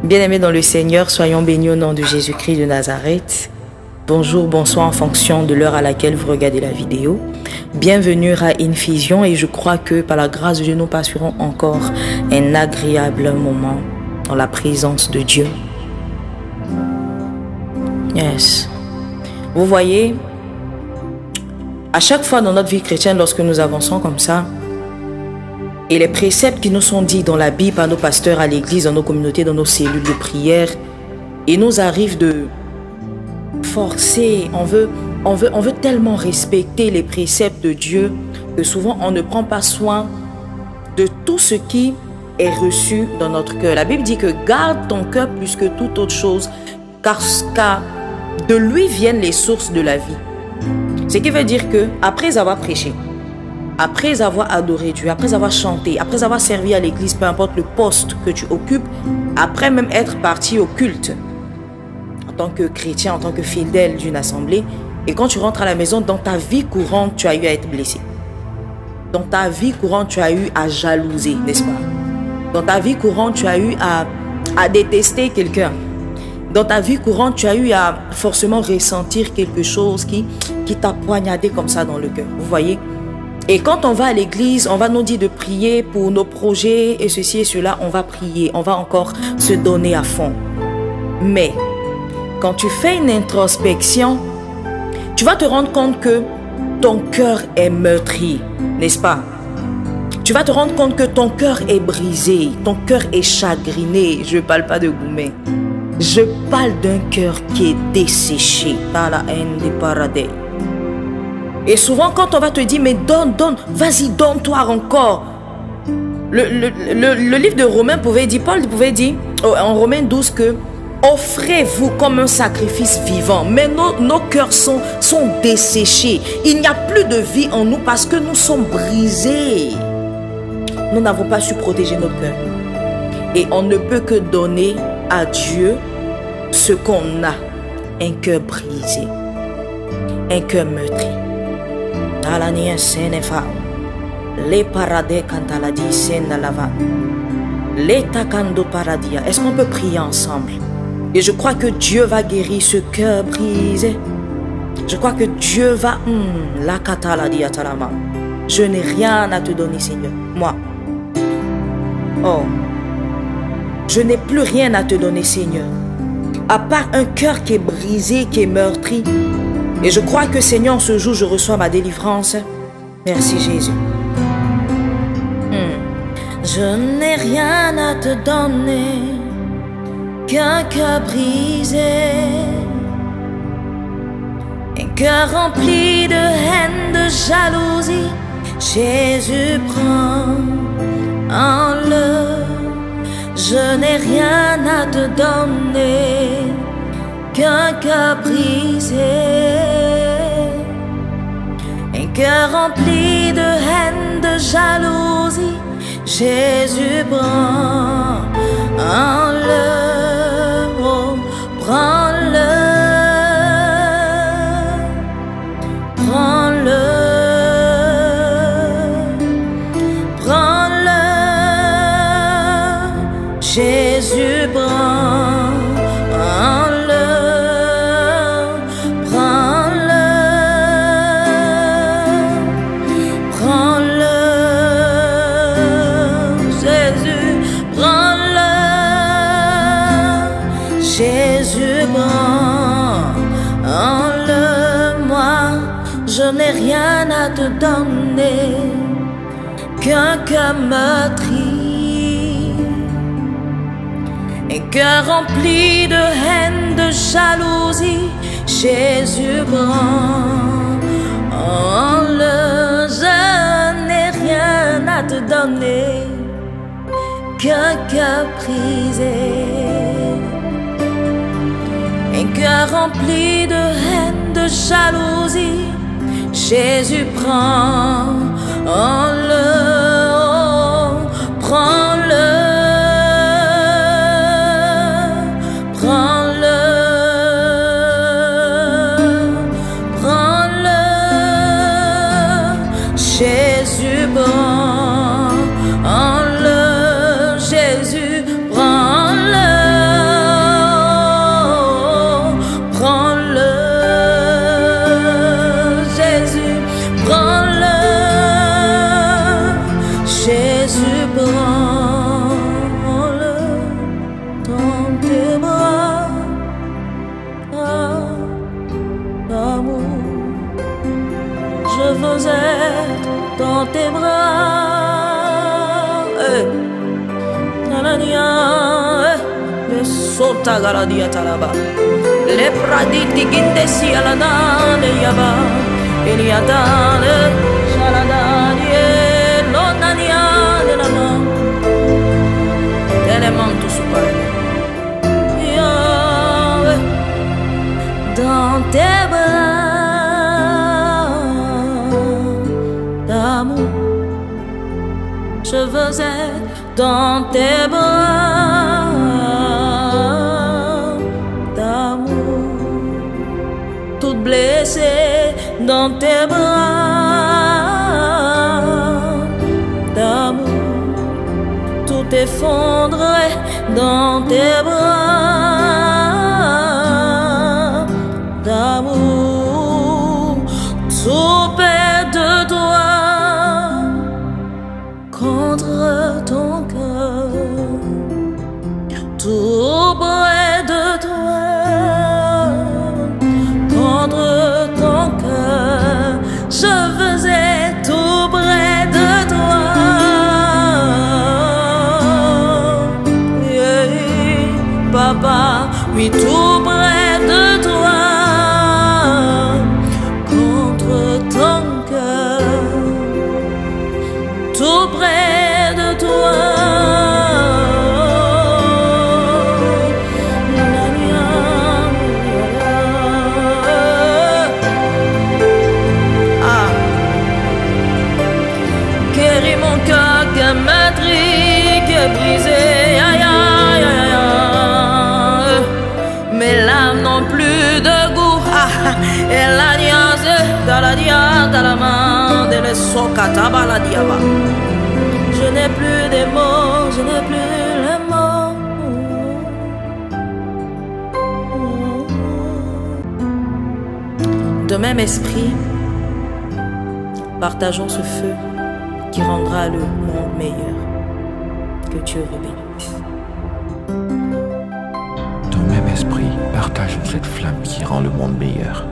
Bien-aimés dans le Seigneur, soyons bénis au nom de Jésus-Christ de Nazareth. Bonjour, bonsoir en fonction de l'heure à laquelle vous regardez la vidéo. Bienvenue à Infusion et je crois que par la grâce de Dieu, nous passerons encore un agréable moment dans la présence de Dieu. Yes. Vous voyez, à chaque fois dans notre vie chrétienne, lorsque nous avançons comme ça, et les préceptes qui nous sont dits dans la Bible par nos pasteurs à l'église, dans nos communautés, dans nos cellules de prière, il nous arrive de forcer, on veut tellement respecter les préceptes de Dieu que souvent on ne prend pas soin de tout ce qui est reçu dans notre cœur. La Bible dit que garde ton cœur plus que toute autre chose, car de lui viennent les sources de la vie. Ce qui veut dire que après avoir prêché, après avoir adoré Dieu, après avoir chanté, après avoir servi à l'église, peu importe le poste que tu occupes, après même être parti au culte, en tant que chrétien, en tant que fidèle d'une assemblée, et quand tu rentres à la maison, dans ta vie courante, tu as eu à être blessé. Dans ta vie courante, tu as eu à jalouser, n'est-ce pas? Dans ta vie courante, tu as eu à détester quelqu'un. Dans ta vie courante, tu as eu à forcément ressentir quelque chose qui t'a poignardé comme ça dans le cœur. Vous voyez? Et quand on va à l'église, on va nous dire de prier pour nos projets et ceci et cela, on va prier, on va encore se donner à fond. Mais quand tu fais une introspection, tu vas te rendre compte que ton cœur est meurtri, n'est-ce pas? Tu vas te rendre compte que ton cœur est brisé, ton cœur est chagriné. Je ne parle pas de gourmet. Je parle d'un cœur qui est desséché par la haine des paradis. Et souvent, quand on va te dire, mais donne, vas-y, donne-toi encore. Le livre de Romains pouvait dire, Paul pouvait dire, en Romains 12, que offrez-vous comme un sacrifice vivant. Mais nos cœurs sont desséchés. Il n'y a plus de vie en nous parce que nous sommes brisés. Nous n'avons pas su protéger notre cœur. Et on ne peut que donner à Dieu ce qu'on a. Un cœur brisé. Un cœur meurtri. Les paradis quand elle a dit les takando paradia. Est-ce qu'on peut prier ensemble? Et je crois que Dieu va guérir ce cœur brisé. Je crois que Dieu va la katala di atalama. Je n'ai rien à te donner, Seigneur. Moi. Oh. Je n'ai plus rien à te donner, Seigneur. À part un cœur qui est brisé, qui est meurtri. Et je crois que, Seigneur, ce jour, je reçois ma délivrance. Merci, Jésus. Je n'ai rien à te donner qu'un cœur brisé. Un cœur rempli de haine, de jalousie. Jésus, prends-le. Je n'ai rien à te donner qu'un cœur brisé, un cœur rempli de haine, de jalousie. Jésus, prends-le, oh, prends-le, prends-le, prends-le. Jésus, prends-le. Jésus, prends-le, moi, je n'ai rien à te donner qu'un cœur meurtri, un cœur rempli de haine, de jalousie. Jésus, prends-le, je n'ai rien à te donner qu'un cœur brisé. Un cœur rempli de haine, de jalousie. Jésus, prends-le, prends-le, prends-le, prends-le. Jésus, prends-le, Jésus, prends-le. sota galadia talaba. Le praditi gindesi aladane yaba. Eliadane shaladane lonaniane lama. Telemanto super. Yahweh, dans tes bras d'amour, je veux être dans tes bras d'amour, toute blessée dans tes bras d'amour, tout effondré dans tes bras d'amour, tout près de toi, contre ton cœur, tout près de toi, contre ton cœur, je faisais tout près de toi. Papa, oui, tout près de toi, contre ton cœur, tout près de toi. Ah, guéris mon cœur qui est meurtri, qui est brisé. Mes larmes n'ont plus de goût. Et l'alliance dans la dia, dans la main de l'esocata la diaba. Je n'ai plus de mots, je n'ai plus les mots. De même esprit, partageons ce feu qui rendra le monde meilleur. Que Dieu vous bénisse. Ton même esprit, partageons cette flamme qui rend le monde meilleur.